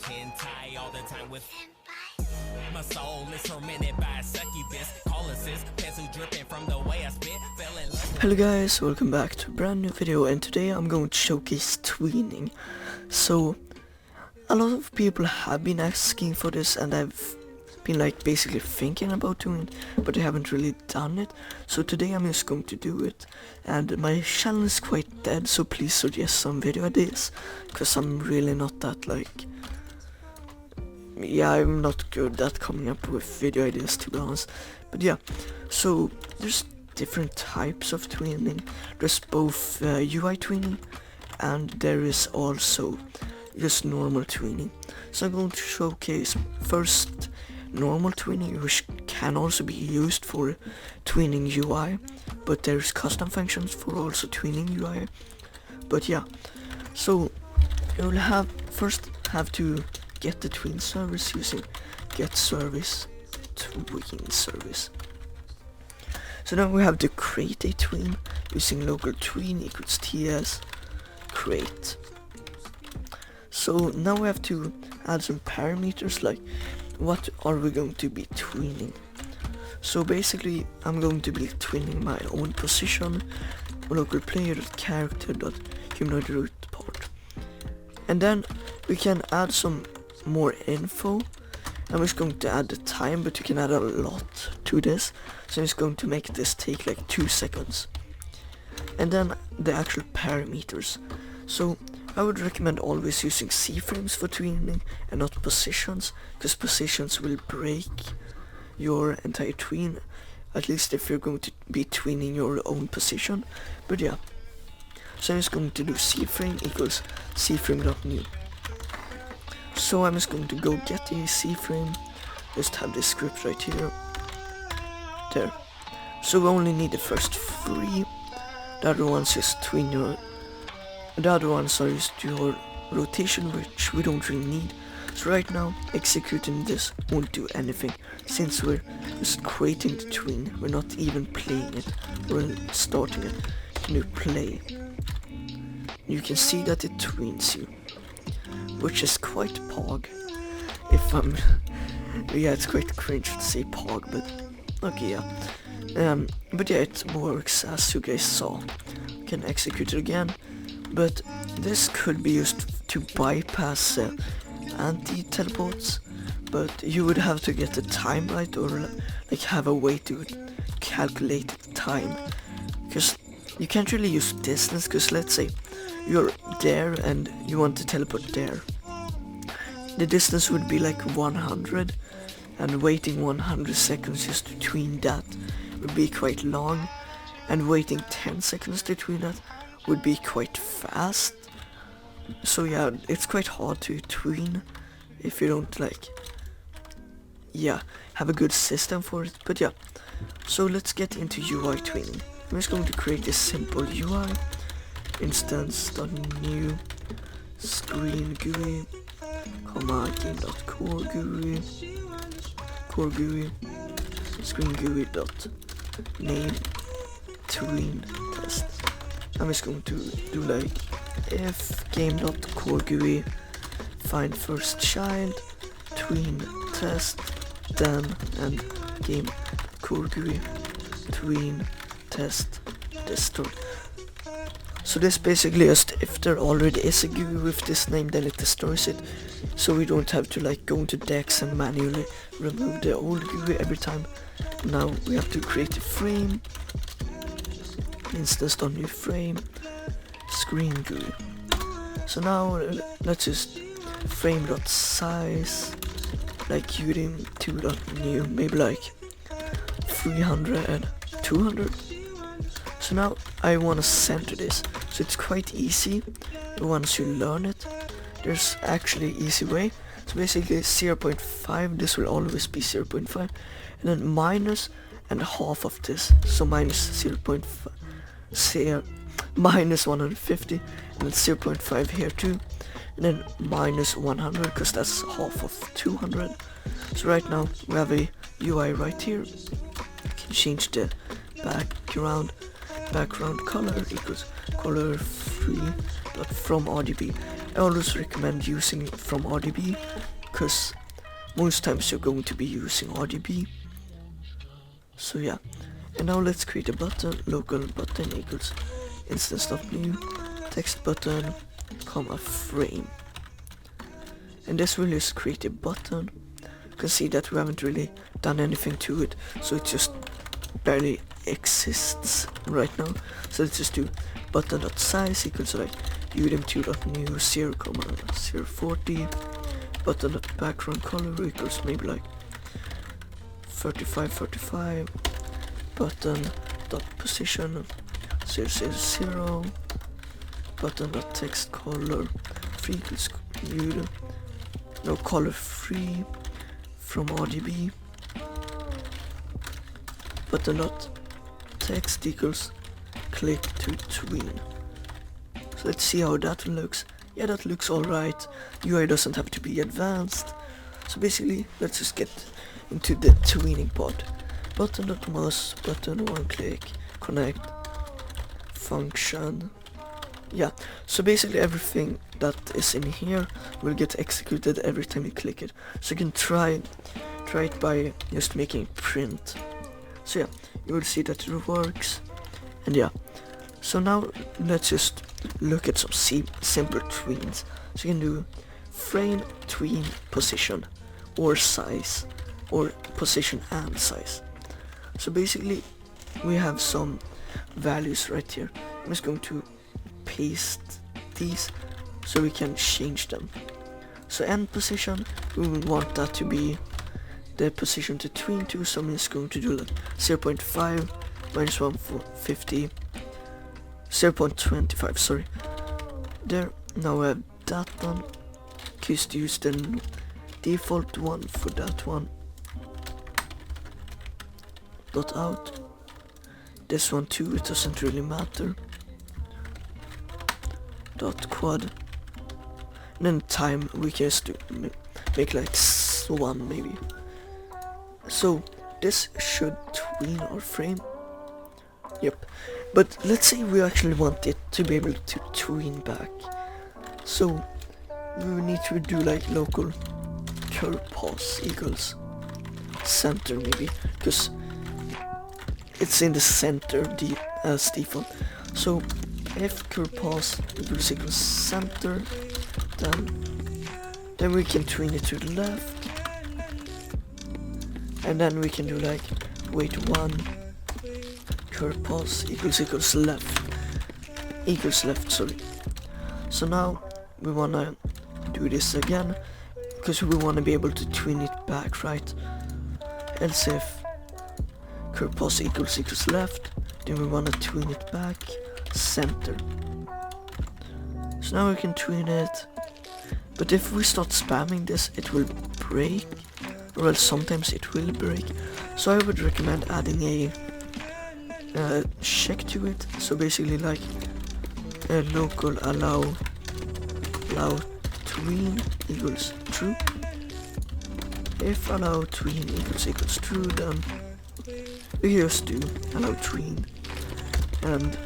hentai all the time with my soul is tormented by a succubus. Colossus, pencil dripping from the way I spit. Fell in love. Hello guys, welcome back to a brand new video, and today I'm going to showcase tweening. So a lot of people have been asking for this, and I've been like basically thinking about doing it, but I haven't really done it. So today I'm just going to do it, and my channel is quite dead, so please suggest some video ideas, because I'm really not that I'm not good at coming up with video ideas, to be honest. But yeah, so there's different types of tweening. There's both UI tweening, and there is also just normal tweening. So I'm going to showcase first normal tweening, which can also be used for tweening UI, but there's custom functions for also tweening UI. But yeah, so you'll first have to get the tween service using get service tween service. So now we have to create a tween using local tween equals ts create. So now we have to add some parameters, like what are we going to be tweening. So basically I'm going to be tweening my own position, local player.character.humanoid root part, and then we can add some more info. I'm just going to add the time, but you can add a lot to this, so I'm just going to make this take like 2 seconds. And then the actual parameters. So I would recommend always using C-frames for tweening and not positions, because positions will break your entire tween, at least if you're going to be tweening your own position. But yeah, so I'm just going to do C-frame equals C-frame.new. So I'm just going to go get the C-frame, just have this script right here, there. So we only need the first 3, the other ones just tween the other ones are just your rotation, which we don't really need. So right now executing this won't do anything, since we're just creating the tween, we're not even playing it, we're starting it. Can you play? You can see that it tweens you, which is quite pog. Yeah, it's quite cringe to say pog, but okay, yeah. But yeah, it works as you guys saw. You can execute it again, but this could be used to bypass anti-teleports, but you would have to get the time right, or like have a way to calculate the time, because you can't really use distance, because let's say you're there and you want to teleport there. The distance would be like 100, and waiting 100 seconds just to tween that would be quite long, and waiting 10 seconds to tween that would be quite fast. So yeah, it's quite hard to tween if you don't have a good system for it. But yeah, so let's get into UI tweening. I'm just going to create this simple UI instance.new screen GUI, game.core GUI, core GUI, screen GUI dot name tween test. I'm just going to do like if game.core GUI find first child tween test, then and game core GUI tween test destroy. So this basically just, if there already is a GUI with this name, then it destroys it, so we don't have to like go into Dex and manually remove the old GUI every time. Now we have to create a frame, instance.new frame, screen GUI. So now let's just frame.size like udim2.new, maybe like 300, 200. So now I want to center this, so it's quite easy once you learn it. There's actually an easy way. So basically 0.5, this will always be 0.5, and then minus and half of this, so minus 0.5, minus 150, and then 0.5 here too, and then minus 100, because that's half of 200. So right now we have a UI right here. You can change the background color equals color free from RGB, I always recommend using it from RGB, because most times you're going to be using RGB. So yeah, and now let's create a button. Local button equals instance of new text button, comma frame. And this will just create a button. You can see that we haven't really done anything to it, so it just barely exists right now. So let's just do button.size equals like udm2.new 0,040, button.background color equals maybe like 35, button.position 000, button.text color 3 equals no color free from RGB, button.text equals click to tween. So let's see how that looks. Yeah, that looks alright. UI doesn't have to be advanced. So basically, let's just get into the tweening part. Button.mouse, button, one click, connect, function. Yeah, so basically everything that is in here will get executed every time you click it. So you can try it by just making print. So yeah, you will see that it works. And yeah, so now let's just look at some simple tweens. So you can do frame, tween, position, or size, or position and size. So basically we have some values right here. I'm just going to paste these so we can change them. So end position, we will want that to be the position to tween to, so I'm just going to do like 0.5 minus 150, 0.25, sorry. There, now I have that one. Just use the default one for that one. Dot out. This one too, it doesn't really matter. Dot quad. And then time we can just make like 1 maybe. So this should tween our frame. Yep. But let's say we actually want it to be able to tween back. So we need to do like local curve pause equals center maybe, because it's in the center as default. So if curve pause equals center, then we can tween it to the left, and then we can do like wait 1 curve pause equals left, sorry. So now we wanna do this again because we wanna be able to tween it back, right? Else if curve pause equals left, then we wanna tween it back center. So now we can tween it, but if we start spamming this, it will break, or else sometimes it will break. So I would recommend adding a check to it. So basically like a local allow tween equals true. If allow tween equals true, then we just do allow tween, and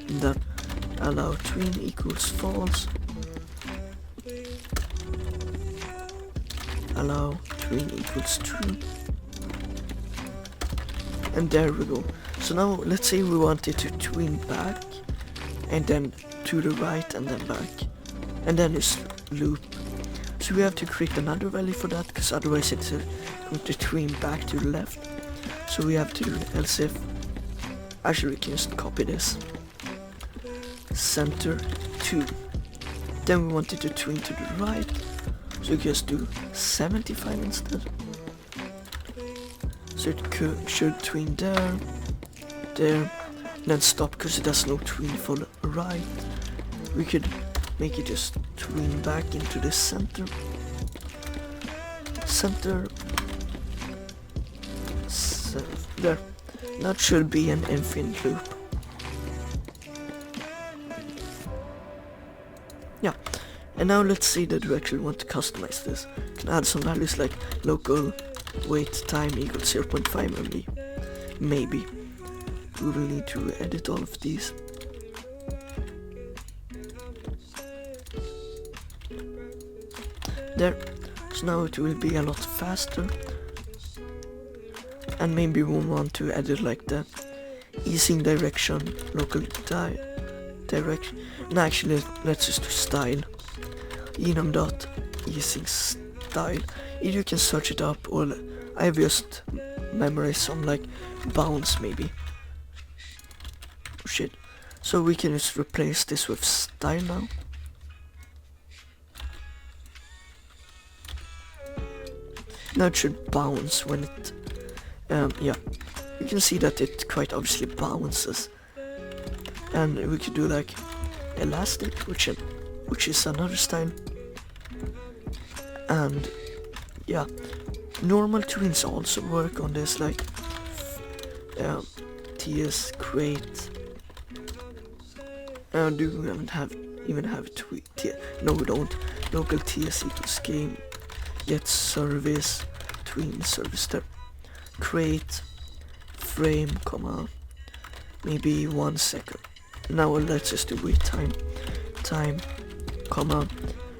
then allow tween equals false, allow tween equals true, and there we go. So now let's say we want it to tween back, and then to the right, and then back, and then just loop. So we have to create another value for that, because otherwise it's going to tween back to the left. So we have to do else if, actually we can just copy this, center 2. Then we want it to tween to the right, so we just do 75 instead. So it should tween there, and then stop because it has no tween for the right. We could make it just tween back into the center. There. That should be an infinite loop. Yeah. And now let's see that we actually want to customize this. We can add some values like local wait time equals 0.5 maybe. We will need to edit all of these. There. So now it will be a lot faster. And maybe we want to edit like the easing direction, local direction. No, actually, let's just do style. Enum dot easing style. Either you can search it up, or I've just memorized some like bounce maybe. Oh shit. So we can just replace this with style now. Now it should bounce when it, yeah, you can see that it quite obviously bounces. And we could do like elastic, which is another style. And yeah, normal tweens also work on this, like TS create. Do we even have tweet? No, we don't. Local TS equals game. Get service, tween service there. Create frame, comma, maybe 1 second. Now let's just do wait time, comma,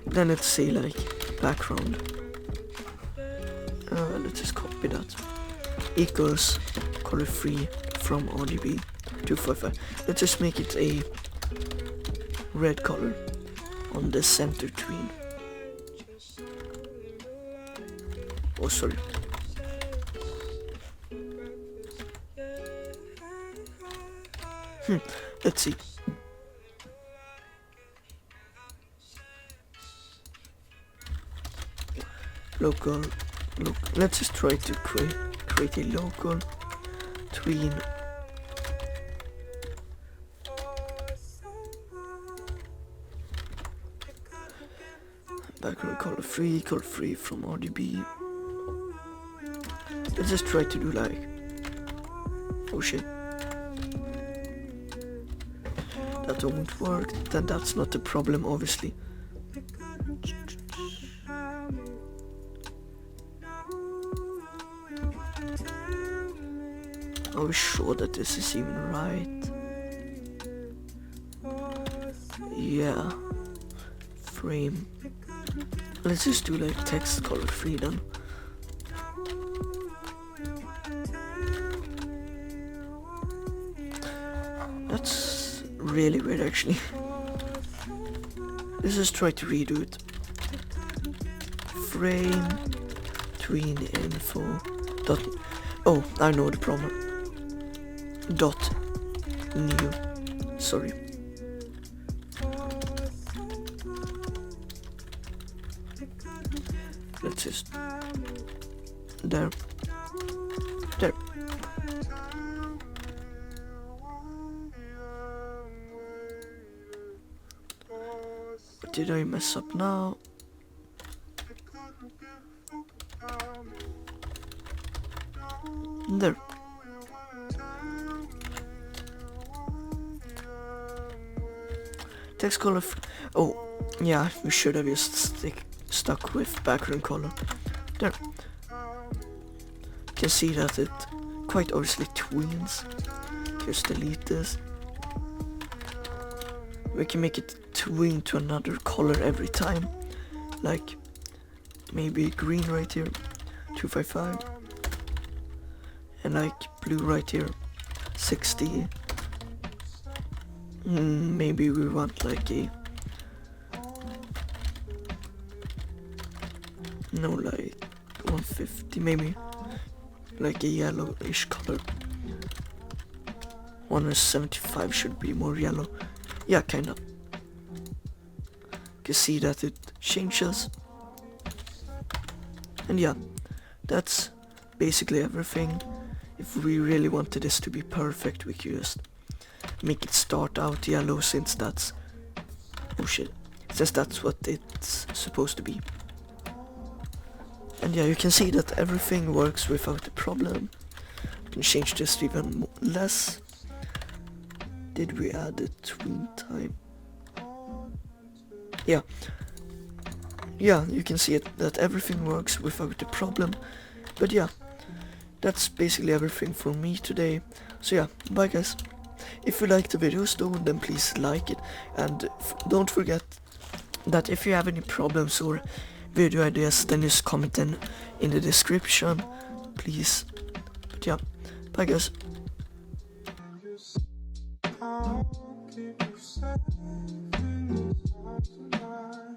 then let's say like background. Let's just copy that. Equals color free from RGB 255. Let's just make it a red color on the center tween. Oh, sorry. Let's see. Local, look. Let's just try to create a local tween. Background color free from RGB. Let's just try to do like, oh shit, that won't work. Then that's not the problem, obviously. Are we sure that this is even right? Yeah. Frame. Let's just do like text color free then. That's really weird actually. Let's just try to redo it. Frame tween info dot. Oh, I know the problem. Dot new. Sorry. Let's just there. What did I mess up now? There. Text color. Oh, yeah, we should have just stuck with background color. There. You can see that it quite obviously tweens. Just delete this. We can make it tween to another color every time. Like maybe green right here, 255. And like blue right here, 60. Maybe we want like a like 150, maybe like a yellowish color. 175 should be more yellow. Yeah, kinda. You can see that it changes. And yeah, that's basically everything. If we really wanted this to be perfect, we could just make it start out yellow, since that's, oh shit, since that's what it's supposed to be. And yeah, you can see that everything works without a problem. You can change this even less. Did we add a tween time? Yeah, you can see it, that everything works without a problem. But yeah, that's basically everything for me today. So yeah, bye guys. If you liked the videos though, then please like it. And don't forget that if you have any problems or video ideas, then just comment them in the description, please. But yeah, bye guys. I'll keep you safe in this heart tonight.